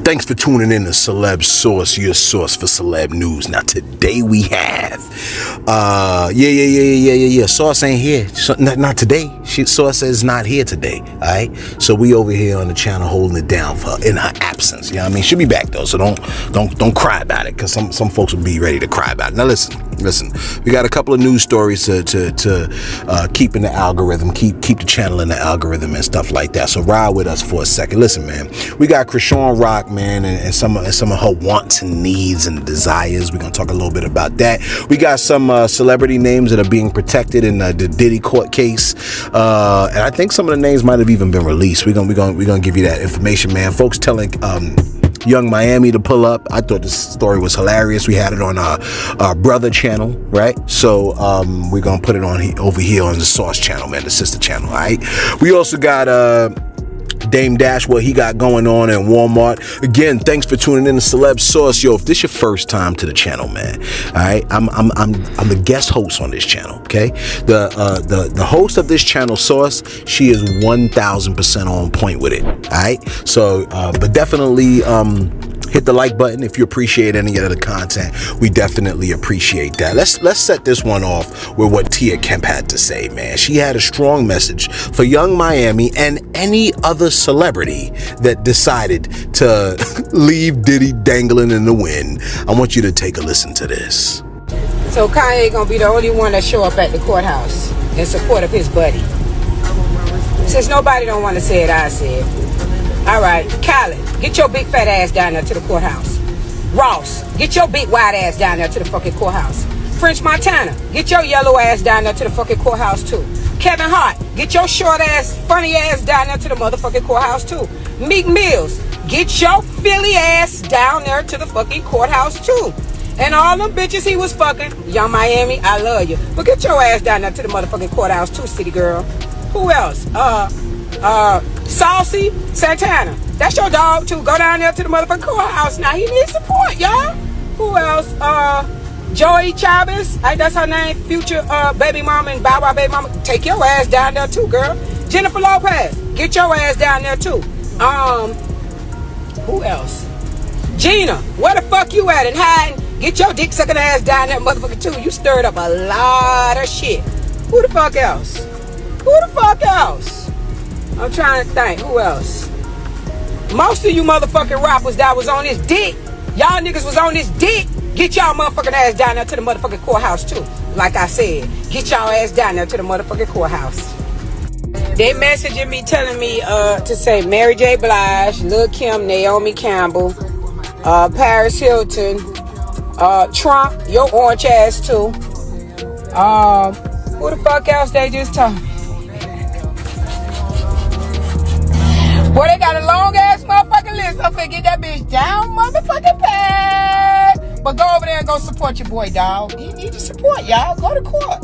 Thanks for tuning in to Celeb Source, your source for celeb news. Now today we have, Source ain't here. Not today. Source is not here today. All right. So we over here on the channel holding it down for in her absence. You know what I mean? She'll be back though. So don't cry about it, because some folks will be ready to cry about it. Now listen. We got a couple of news stories to keep in the algorithm, keep the channel in the algorithm and stuff like that. So ride with us for a second. Listen, man, we got Krishan Rock, man, and some of her wants and needs and desires. We're gonna talk a little bit about that. We got some celebrity names that are being protected in the Diddy court case, and I think some of the names might have even been released. We're gonna give you that information, man. Folks telling Young Miami to pull up. I thought this story was hilarious. We had it on our brother channel, right? So we're gonna put it on over here on the Source channel, man, the sister channel. All right. We also got Dame Dash, what he got going on in Walmart. Again, thanks for tuning in to Celeb Source. Yo, if this your first time to the channel, man, all right, I'm the guest host on this channel. Okay, the host of this channel, Source, she is 1000% on point with it. All right, so but definitely hit the like button if you appreciate any of the content. We definitely appreciate that. Let's set this one off with what Kemp had to say, man. She had a strong message for Young Miami and any other celebrity that decided to leave Diddy dangling in the wind. I want you to take a listen to this. So Kanye gonna be the only one that show up at the courthouse in support of his buddy. Since nobody don't want to say it, I said. All right, Khaled, get your big fat ass down there to the courthouse. Ross, get your big white ass down there to the fucking courthouse. French Montana, get your yellow ass down there to the fucking courthouse too. Kevin Hart, get your short ass, funny ass down there to the motherfucking courthouse too. Meek Mills, get your Philly ass down there to the fucking courthouse too. And all them bitches he was fucking, Young Miami, I love you. But get your ass down there to the motherfucking courthouse too, city girl. Who else? Saucy Santana, that's your dog too. Go down there to the motherfucking courthouse. Now he needs support, y'all. Who else? Joey Chavez, that's her name. Future baby mama and Bow Wow baby mama. Take your ass down there too, girl. Jennifer Lopez, get your ass down there too. Who else? Gina, where the fuck you at and hiding? Get your dick sucking ass down there, motherfucker too. You stirred up a lot of shit. Who the fuck else? I'm trying to think. Who else? Most of you motherfucking rappers that was on this dick, y'all niggas was on this dick. Get y'all motherfucking ass down there to the motherfucking courthouse too. Like I said, get y'all ass down there to the motherfucking courthouse. They messaging me telling me to say Mary J. Blige, Lil' Kim, Naomi Campbell, Paris Hilton, Trump, your orange ass too. Who the fuck else they just told me? Boy, they got a long ass motherfucking list. I'm finna get that bitch down motherfucking pat. But go over there and go support your boy, dog. He needs your support, y'all. Go to court.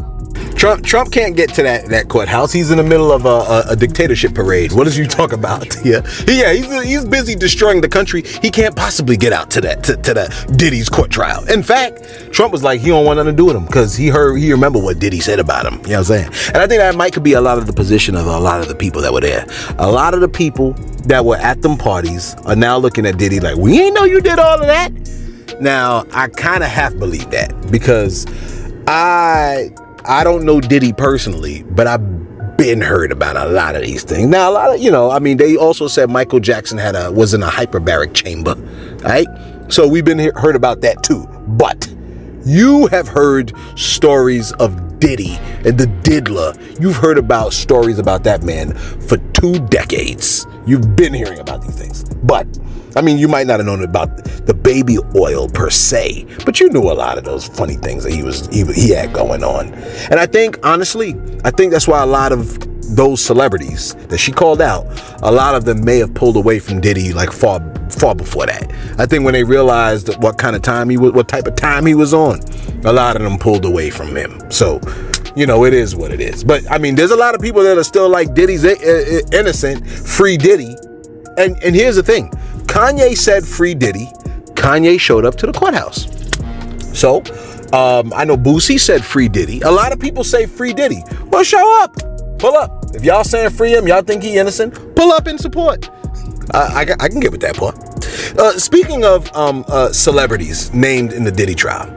Trump can't get to that courthouse. He's in the middle of a dictatorship parade. What does you talk about? He's busy destroying the country. He can't possibly get out to that Diddy's court trial. In fact, Trump was like, he don't want nothing to do with him because he remember what Diddy said about him. You know what I'm saying? And I think that might could be a lot of the position of a lot of the people that were there. A lot of the people that were at them parties are now looking at Diddy like, we ain't know you did all of that. Now, I kind of half believe that because I don't know Diddy personally, but I've been heard about a lot of these things. Now, a lot of, they also said Michael Jackson was in a hyperbaric chamber, right? So we've been heard about that too. But you have heard stories of Diddy and the Diddler. You've heard about stories about that man for 2 decades. You've been hearing about these things. But you might not have known about the baby oil per se, but you knew a lot of those funny things that he had going on. And I think, honestly, that's why a lot of those celebrities that she called out, a lot of them may have pulled away from Diddy like far before that. I think when they realized what type of time he was on, a lot of them pulled away from him. So, it is what it is. But there's a lot of people that are still like Diddy's innocent, free Diddy. And here's the thing. Kanye said free Diddy. Kanye showed up to the courthouse. So, I know Boosie said free Diddy. A lot of people say free Diddy. Well, show up. Pull up. If y'all saying free him, y'all think he innocent, pull up in support. I can get with that part. Speaking of celebrities named in the Diddy trial,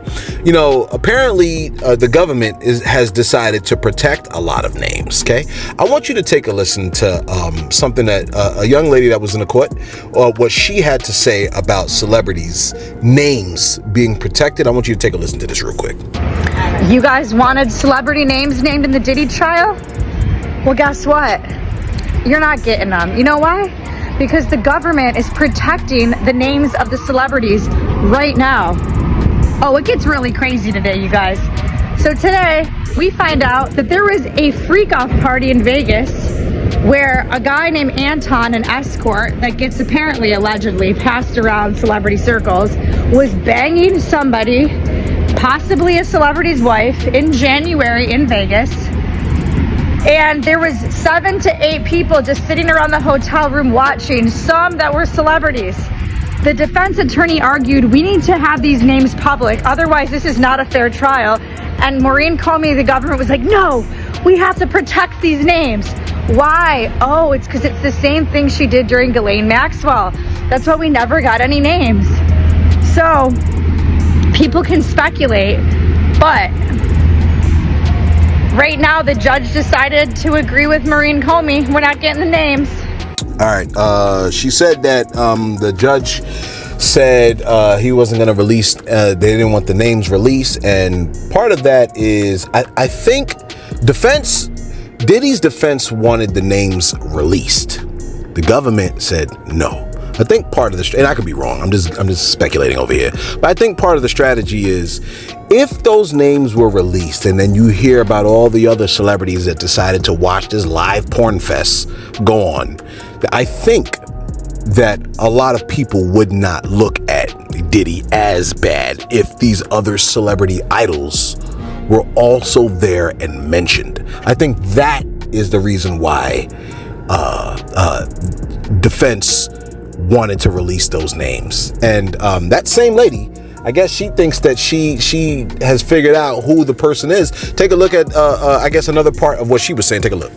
apparently the government has decided to protect a lot of names. Okay, I want you to take a listen to something that a young lady that was in the court, what she had to say about celebrities' names being protected. I want you to take a listen to this real quick. You guys wanted celebrity names named in the Diddy trial? Well, guess what? You're not getting them. You know why? Because the government is protecting the names of the celebrities right now. Oh, it gets really crazy today, you guys. So today, we find out that there was a freak-off party in Vegas where a guy named Anton, an escort that gets apparently, allegedly, passed around celebrity circles, was banging somebody, possibly a celebrity's wife, in January in Vegas. And there was 7 to 8 people just sitting around the hotel room watching, some that were celebrities. The defense attorney argued, we need to have these names public, otherwise this is not a fair trial. And Maureen Comey, the government, was like, no, we have to protect these names. Why? Oh, it's because it's the same thing she did during Ghislaine Maxwell. That's why we never got any names. So, people can speculate, but right now, the judge decided to agree with Maureen Comey. We're not getting the names. All right. She said that the judge said he wasn't going to release, they didn't want the names released. And part of that is, I think Diddy's defense wanted the names released. The government said no. I think part of the, and I could be wrong, I'm just speculating over here, but I think part of the strategy is if those names were released and then you hear about all the other celebrities that decided to watch this live porn fest go on, I think that a lot of people would not look at Diddy as bad if these other celebrity idols were also there and mentioned. I think that is the reason why defense wanted to release those names. And that same lady, I guess she thinks that she has figured out who the person is. Take a look at I guess another part of what she was saying. Take a look.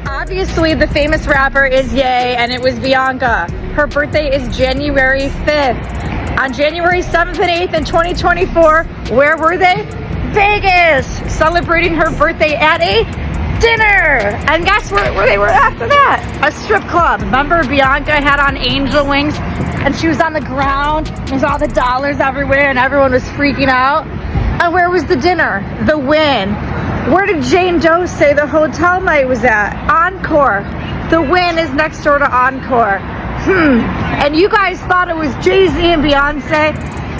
Obviously, the famous rapper is Ye, and it was Bianca. Her birthday is January 5th. On January 7th and 8th in 2024, where were they? Vegas, celebrating her birthday at a dinner. And guess where they were after that? A strip club. Remember, Bianca had on angel wings and she was on the ground. There's all the dollars everywhere and everyone was freaking out. And where was the dinner? The Wynn. Where did Jane Doe say the hotel night was at? Encore. The Wynn is next door to Encore. And you guys thought it was Jay-Z and Beyonce.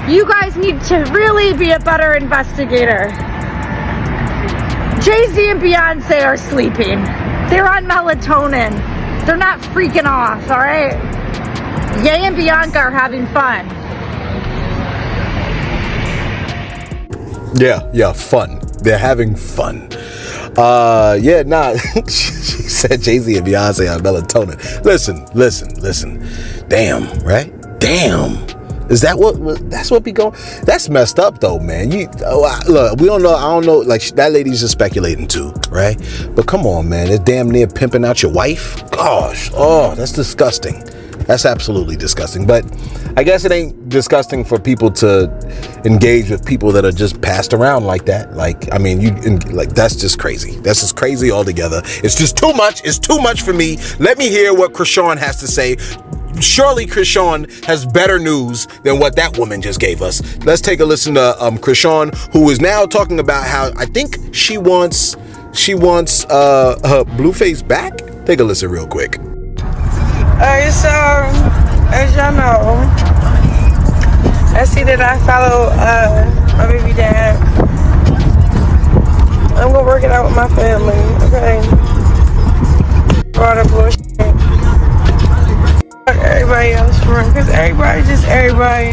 You guys need to really be a better investigator. Jay-Z and Beyonce are sleeping. They're on melatonin. They're not freaking off, all right? Ye and Bianca are having fun. Yeah, fun. They're having fun. She said Jay-Z and Beyonce on melatonin. Listen. Damn, right? Damn. Is that that's what be going? That's messed up though, man. Look, we don't know. I don't know. Like that lady's just speculating too, right? But come on, man. It's damn near pimping out your wife. Gosh, that's disgusting. That's absolutely disgusting. But I guess it ain't disgusting for people to engage with people that are just passed around like that. Like, I mean, that's just crazy. That's just crazy altogether. It's just too much. It's too much for me. Let me hear what Krishan has to say. Surely Krishan has better news than what that woman just gave us. Let's take a listen to Krishan, who is now talking about how I think she wants her Blueface back. Take a listen real quick. Alright, so as y'all know, I see that I follow my baby dad. I'm gonna work it out with my family, okay? All the bullshit. Everybody else for him, because everybody.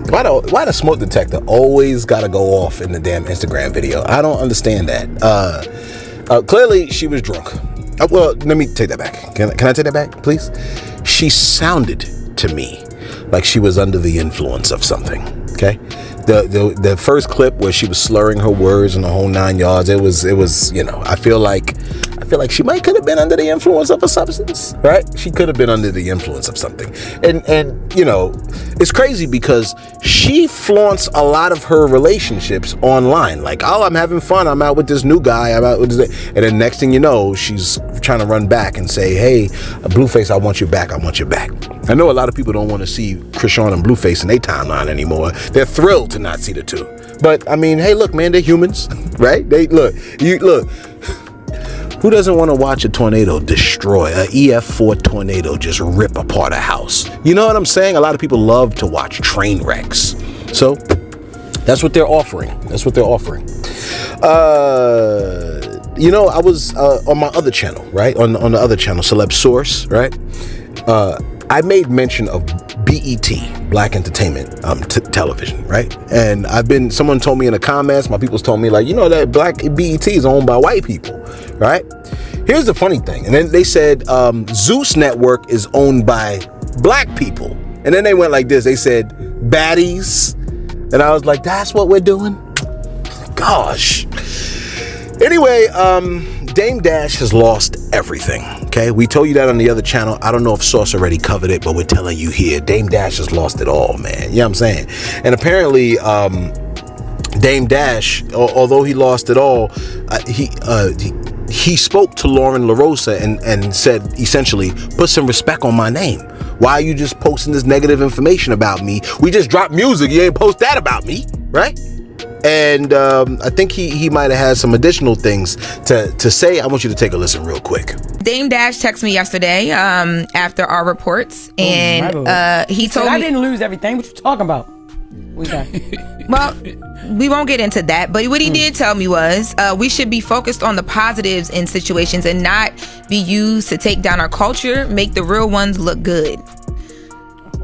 Why the smoke detector always gotta go off in the damn Instagram video? I don't understand that. Clearly she was drunk. Well, let me take that back. Can I take that back, please? She sounded to me like she was under the influence of something. Okay, the first clip where she was slurring her words and the whole 9 yards. It was I feel like feel like she could have been under the influence of a substance, right? She could have been under the influence of something. And you know, it's crazy because she flaunts a lot of her relationships online. Like, oh, I'm having fun. I'm out with this new guy. I'm out with this. And then next thing you know, she's trying to run back and say, hey, Blueface, I want you back. I want you back. I know a lot of people don't want to see Krishan and Blueface in their timeline anymore. They're thrilled to not see the two. But I mean, hey, look, man, they're humans, right? Look. Who doesn't want to watch a tornado destroy, a EF4 tornado just rip apart a house? You know what I'm saying? A lot of people love to watch train wrecks. So that's what they're offering. You know, I was on my other channel, right? On the other channel, Celeb Source, right? I made mention of BET, Black Entertainment Television, right? And someone told me in the comments, my people's told me, like, you know, that Black BET is owned by white people, right? Here's the funny thing. And then they said Zeus Network is owned by black people. And then they went like this. They said baddies. And I was like, that's what we're doing? Gosh. Anyway, Dame Dash has lost everything, okay? We told you that on the other channel. I don't know if Sauce already covered it, but we're telling you here. Dame Dash has lost it all, man. You know what I'm saying? And apparently, Dame Dash, although he lost it all, he spoke to Lauren LaRosa and said, essentially, put some respect on my name. Why are you just posting this negative information about me? We just dropped music. You ain't post that about me, right? And I think he might have had some additional things to say. I want you to take a listen real quick. Dame Dash texted me yesterday after our reports, and he told me I didn't lose everything. What you talking about? Well, we won't get into that, but what he did tell me was we should be focused on the positives in situations and not be used to take down our culture, make the real ones look good.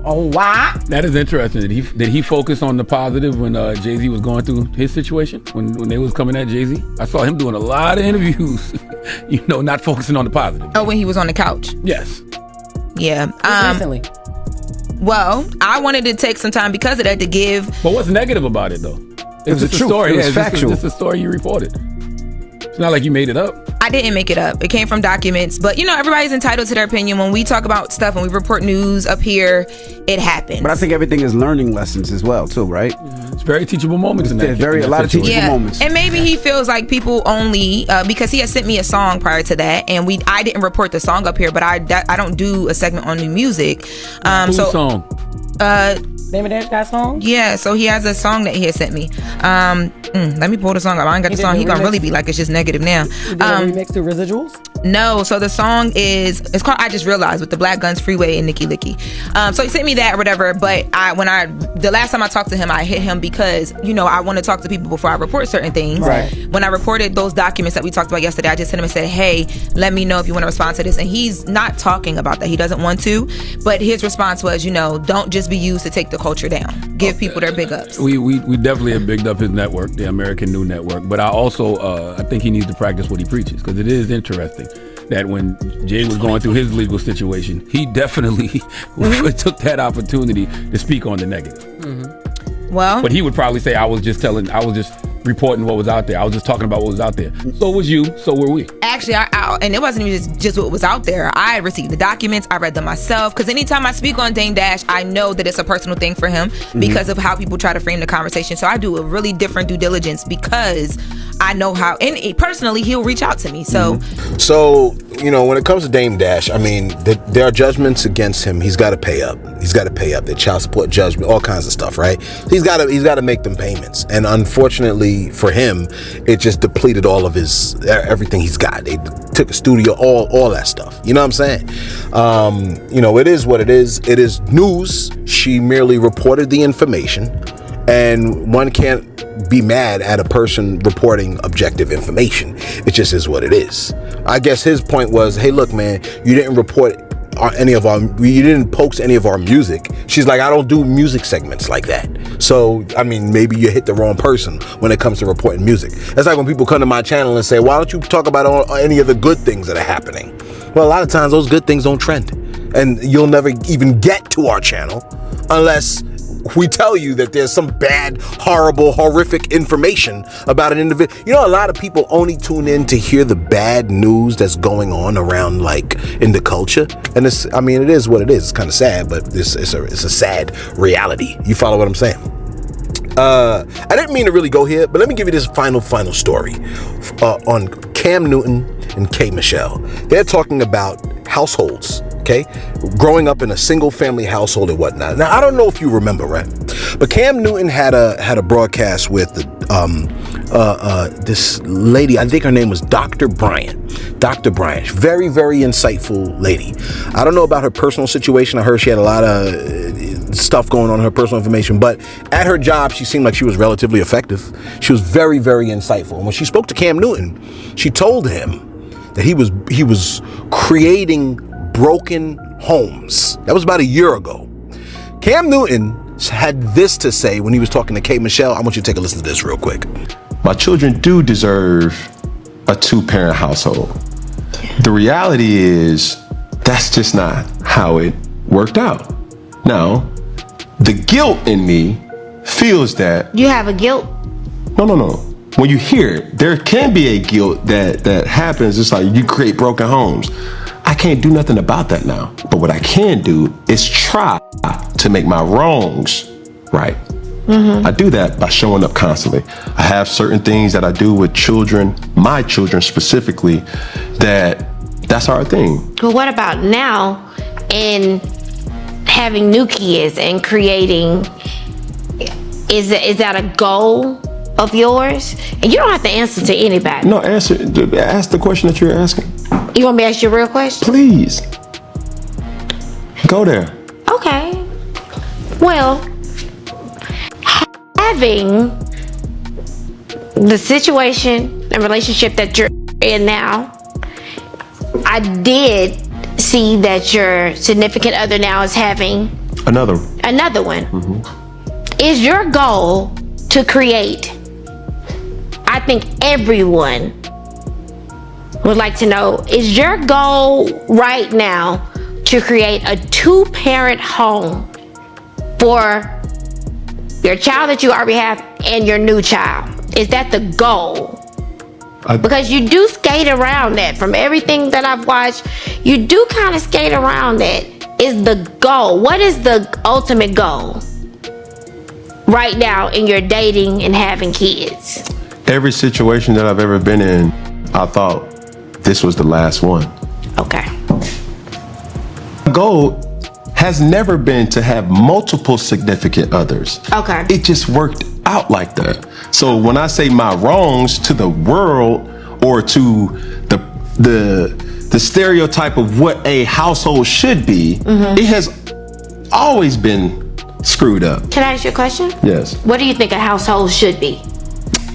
Oh, wow. That is interesting. Did he focus on the positive when Jay-Z was going through his situation, when they was coming at Jay-Z? I saw him doing a lot of interviews, you know, not focusing on the positive. Oh, when he was on the couch? Yes. Yeah. Recently. Well, I wanted to take some time because of that to give. But what's negative about it, though? It was a story. It was factual. It's just a story you reported. It's not like you made it up. I didn't make it up. It came from documents. But, you know, everybody's entitled to their opinion. When we talk about stuff and we report news up here, it happens. But I think everything is learning lessons as well, too, right? It's very teachable moments in that. A lot of teachable moments. And maybe he feels like people only, because he had sent me a song prior to that, and I didn't report the song up here, but I don't do a segment on new music. Whose song? Dame Dash got a song? Yeah, so he has a song that he had sent me. Let me pull the song up. I ain't got the song. He gonna really be like, it's just negative now. You did a remix to Residuals? No, so the song it's called I Just Realized with the Black Guns Freeway and Nicki Licky. So he sent me that or whatever, but the last time I talked to him, I hit him because, you know, I want to talk to people before I report certain things. Right. When I reported those documents that we talked about yesterday, I just hit him and said, hey, let me know if you want to respond to this. And he's not talking about that. He doesn't want to, but his response was, you know, don't just be used to take the culture down. Give people their big ups. We definitely have bigged up his network, the American New Network, but I also I think he needs to practice what he preaches, because it is interesting that when Jay was going through his legal situation, he definitely took that opportunity to speak on the negative. Well, but he would probably say, I was just reporting what was out there. I was just talking about what was out there. So was you, so were we. Actually, and it wasn't even just what was out there. I received the documents. I read them myself. Because anytime I speak on Dame Dash, I know that it's a personal thing for him because of how people try to frame the conversation. So I do a really different due diligence because I know how, and personally, he'll reach out to me. So, you know, when it comes to Dame Dash, I mean, there are judgments against him. He's got to pay up. The child support judgment, all kinds of stuff, right? He's got to make them payments. And unfortunately for him, it just depleted all of everything he's got. They took a studio, all that stuff. You know what I'm saying? You know, it is what it is. It is news. She merely reported the information, and one can't be mad at a person reporting objective information. It just is what it is. I guess his point was, hey, look, man, you didn't report you didn't post any of our music. She's like, I don't do music segments like that. So, I mean, maybe you hit the wrong person when it comes to reporting music. That's like when people come to my channel and say, why don't you talk about any of the good things that are happening? Well, a lot of times those good things don't trend, and you'll never even get to our channel unless we tell you that there's some bad, horrible, horrific information about an individual. You know, a lot of people only tune in to hear the bad news that's going on around, like, in the culture. And it is what it is. It's kind of sad, but it's a sad reality. You follow what I'm saying? I didn't mean to really go here, but let me give you this final story on Cam Newton and K. Michelle. They're talking about households, okay? Growing up in a single family household and whatnot. Now, I don't know if you remember, right? But Cam Newton had a broadcast with this lady. I think her name was Dr. Bryant. Dr. Bryant. Very, very insightful lady. I don't know about her personal situation. I heard she had a lot of stuff going on in her personal information, but at her job, she seemed like she was relatively effective. She was very, very insightful. And when she spoke to Cam Newton, she told him that he was creating broken homes. That was about a year ago. Cam Newton had this to say when he was talking to K. Michelle. I want you to take a listen to this real quick. My children do deserve a 2-parent household. The reality is that's just not how it worked out. Now, the guilt in me feels that... You have a guilt? No. When you hear it, there can be a guilt that happens. It's like you create broken homes. I can't do nothing about that now. But what I can do is try to make my wrongs right. Mm-hmm. I do that by showing up constantly. I have certain things that I do with children, my children specifically, that's our thing. But what about now and having new kids and creating, is that a goal of yours? And you don't have to answer to anybody. No, ask the question that you're asking. You want me to ask you a real question? Please. Go there. Okay. Well, having the situation and relationship that you're in now, I did see that your significant other now is having another one. Mm-hmm. Is your goal to create? I think everyone would like to know, is your goal right now to create a 2-parent home for your child that you already have and your new child? Is that the goal? Because you do skate around that. From everything that I've watched, you do kind of skate around that. Is the goal? What is the ultimate goal right now in your dating and having kids? Every situation that I've ever been in, I thought this was the last one. Okay. The goal has never been to have multiple significant others. Okay. It just worked out like that. So when I say my wrongs to the world or to the stereotype of what a household should be, mm-hmm. It has always been screwed up. Can I ask you a question? Yes. What do you think a household should be?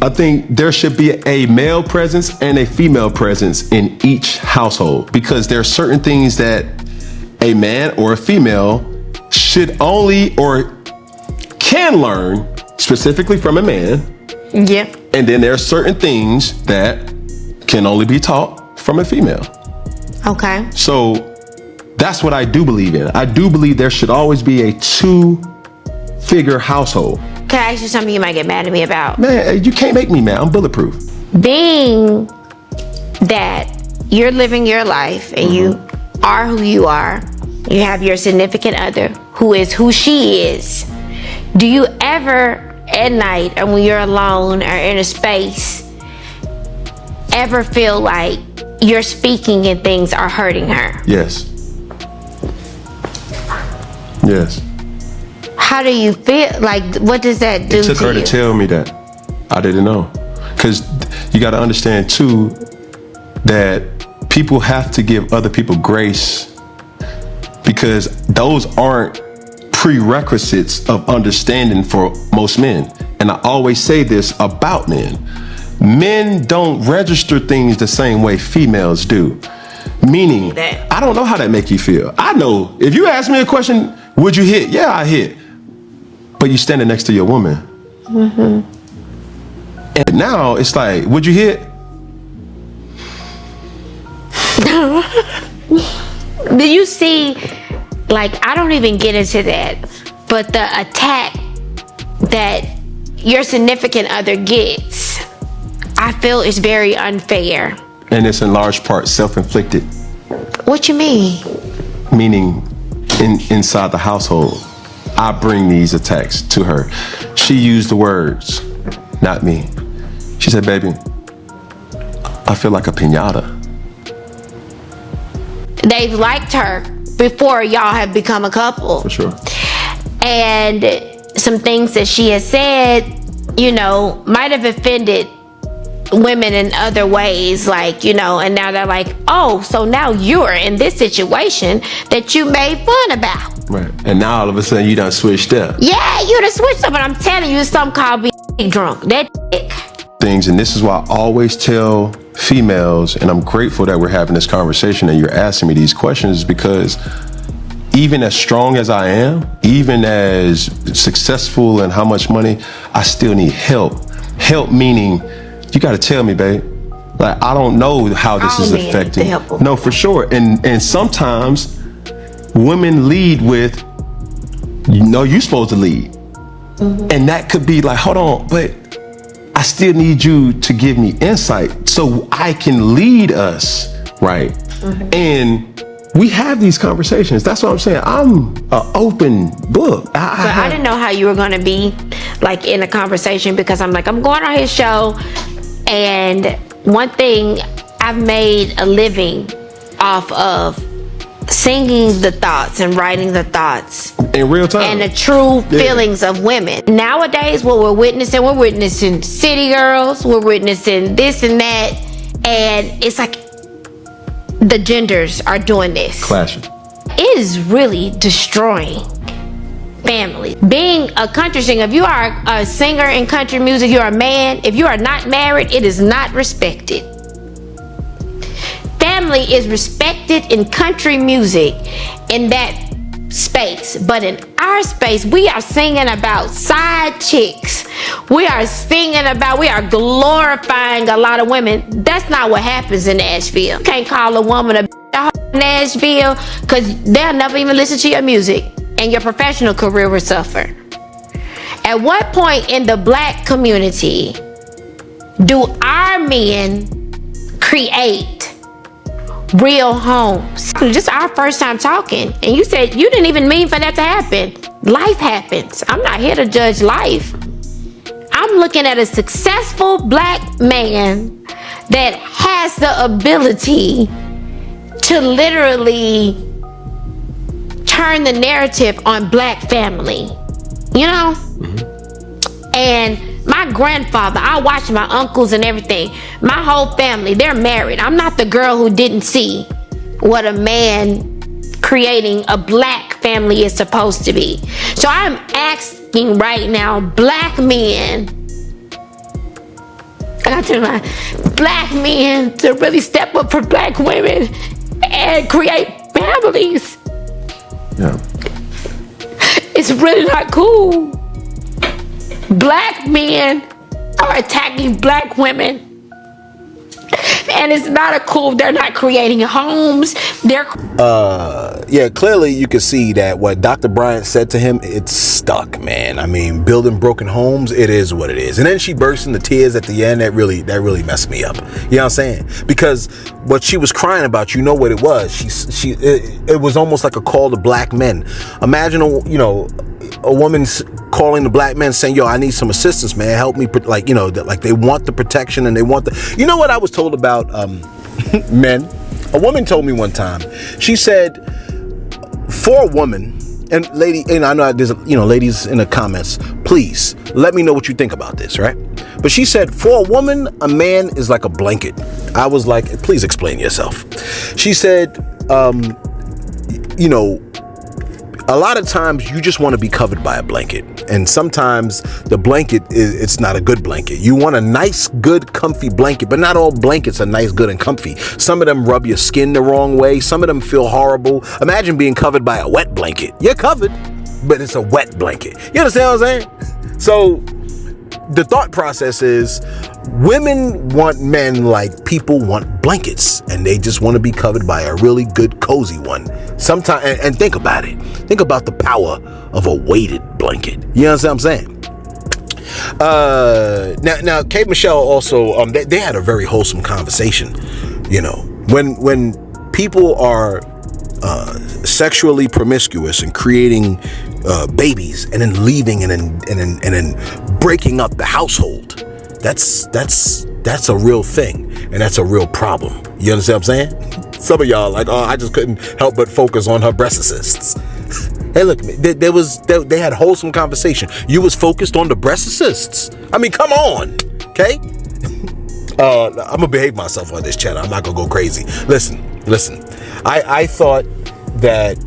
I think there should be a male presence and a female presence in each household, because there are certain things that a man or a female should only or can learn specifically from a man. Yeah. And then there are certain things that can only be taught from a female. Okay. So that's what I do believe in. I do believe there should always be a 2-figure household. Can I ask you something you might get mad at me about? Man, you can't make me mad. I'm bulletproof. Being that you're living your life and mm-hmm. you are who you are, you have your significant other who is who she is. Do you ever at night and when you're alone or in a space ever feel like you're speaking and things are hurting her? Yes. Yes. How do you feel? Like, what does that do to you? It took her to tell me that. I didn't know. Because you got to understand, too, that people have to give other people grace, because those aren't prerequisites of understanding for most men. And I always say this about men. Men don't register things the same way females do. Meaning, I don't know how that make you feel. I know. If you ask me a question, would you hit? Yeah, I hit. But you standing next to your woman. Mm-hmm. And now it's like, would you hit? Do you see, like, I don't even get into that, but the attack that your significant other gets, I feel is very unfair. And it's in large part self-inflicted. What you mean? Meaning inside the household, I bring these attacks to her. She used the words, not me. She said, baby, I feel like a piñata. They've liked her before y'all have become a couple. For sure. And some things that she has said, you know, might have offended women in other ways, like, you know, and now they're like, oh, so now you're in this situation that you made fun about. Right. And now all of a sudden you done switched up. Yeah, you done switched up, but I'm telling you, it's something called being drunk. That things, and this is why I always tell females, and I'm grateful that we're having this conversation and you're asking me these questions, because even as strong as I am, even as successful and how much money, I still need help. Help meaning, you got to tell me, babe. Like, I don't know how this is affecting. No, for sure. And sometimes women lead with, you know, you're supposed to lead. Mm-hmm. And that could be like, hold on, but I still need you to give me insight so I can lead us, right? Mm-hmm. And we have these conversations. That's what I'm saying. I'm an open book. I didn't know how you were going to be like in a conversation, because I'm like, I'm going on his show, and one thing I've made a living off of singing the thoughts and writing the thoughts in real time and the true feelings of women. Nowadays, what we're witnessing city girls, we're witnessing this and that, and it's like the genders are doing this. Clashing. It is really destroying family. Being a country singer, if you are a singer in country music, you're a man. If you are not married, it is not respected. Family is respected in country music in that space, but in our space, we are singing about side chicks. We are glorifying a lot of women. That's not what happens in Nashville. You can't call a woman a in Nashville, because they'll never even listen to your music, and your professional career will suffer. At what point in the black community do our men create real homes? Just our first time talking, and you said you didn't even mean for that to happen. Life happens. I'm not here to judge life. I'm looking at a successful black man that has the ability to literally turn the narrative on black family, you know? Mm-hmm. And my grandfather, I watched my uncles and everything. My whole family, they're married. I'm not the girl who didn't see what a man creating a black family is supposed to be. So I'm asking right now, black men, I got to my black men to really step up for black women and create families. Yeah. It's really not cool. Black men are attacking black women. And it's not cool. They're not creating homes. Yeah, clearly you can see that what Dr. Bryant said to him, it's stuck, man. I mean, building broken homes, it is what it is. And then she burst into tears at the end. That really messed me up. You know what I'm saying? Because what she was crying about, you know what it was. It was almost like a call to black men. Imagine a woman's calling the black men saying, yo, I need some assistance, man. Help me. Like, you know, like they want the protection and they want the, you know what I was told about men? A woman told me one time, she said, for a woman, and lady, and I know there's, ladies in the comments, please let me know what you think about this, right? But she said, for a woman, a man is like a blanket. I was like, please explain yourself. She said, a lot of times you just want to be covered by a blanket, and sometimes the blanket it's not a good blanket. You want a nice, good, comfy blanket, but not all blankets are nice, good, and comfy. Some of them rub your skin the wrong way. Some of them feel horrible. Imagine being covered by a wet blanket. You're covered, but it's a wet blanket. You understand what I'm saying? So the thought process is, women want men like people want blankets, and they just want to be covered by a really good, cozy one. Sometimes, and think about it. Think about the power of a weighted blanket. You know what I'm saying? Now, Kate Michelle also, they had a very wholesome conversation. You know, when people are sexually promiscuous and creating babies and then leaving and then breaking up the household, that's a real thing, and that's a real problem. You understand what I'm saying? Some of y'all like, I just couldn't help but focus on her breastists. Hey, look, they had wholesome conversation. You was focused on the breastists. I mean, come on, okay? I'm gonna behave myself on this channel. I'm not gonna go crazy. Listen. I thought that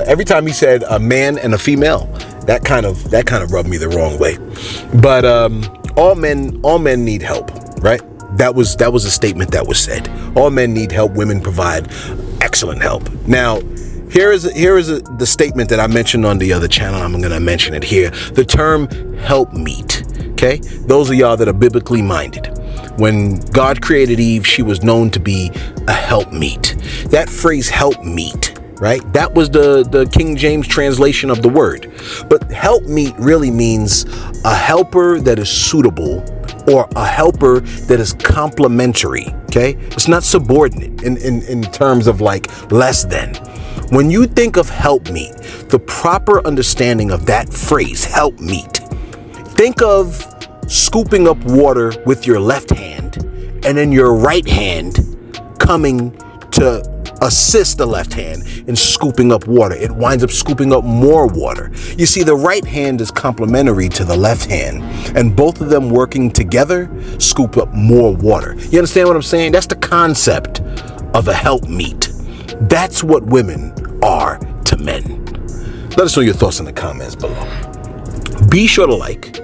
every time he said a man and a female, that kind of rubbed me the wrong way. But all men need help, right? That was a statement that was said. All men need help. Women provide excellent help. Now, here is the statement that I mentioned on the other channel. I'm going to mention it here. The term helpmeet. Okay, those of y'all that are biblically minded. When God created Eve, she was known to be a helpmeet. That phrase helpmeet, right? That was the King James translation of the word. But helpmeet really means a helper that is suitable, or a helper that is complementary. Okay, it's not subordinate in terms of like less than. When you think of helpmeet, the proper understanding of that phrase, helpmeet, think of scooping up water with your left hand and then your right hand coming to assist the left hand in scooping up water. It winds up scooping up more water. You see, the right hand is complementary to the left hand, and both of them working together scoop up more water. You understand what I'm saying? That's the concept of a helpmeet. That's what women are to men. Let us know your thoughts in the comments below. Be sure to like.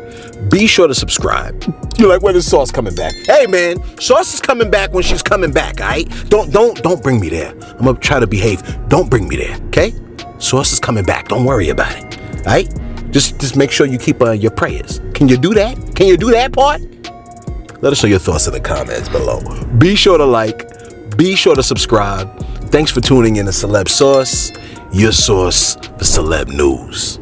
Be sure to subscribe. You're like, when is Sauce coming back? Hey man, Sauce is coming back when she's coming back, alright? Don't bring me there. I'm gonna try to behave. Don't bring me there, okay? Sauce is coming back. Don't worry about it. Alright? Just make sure you keep your prayers. Can you do that? Can you do that part? Let us know your thoughts in the comments below. Be sure to like. Be sure to subscribe. Thanks for tuning in to Celeb Sauce, your source for celeb news.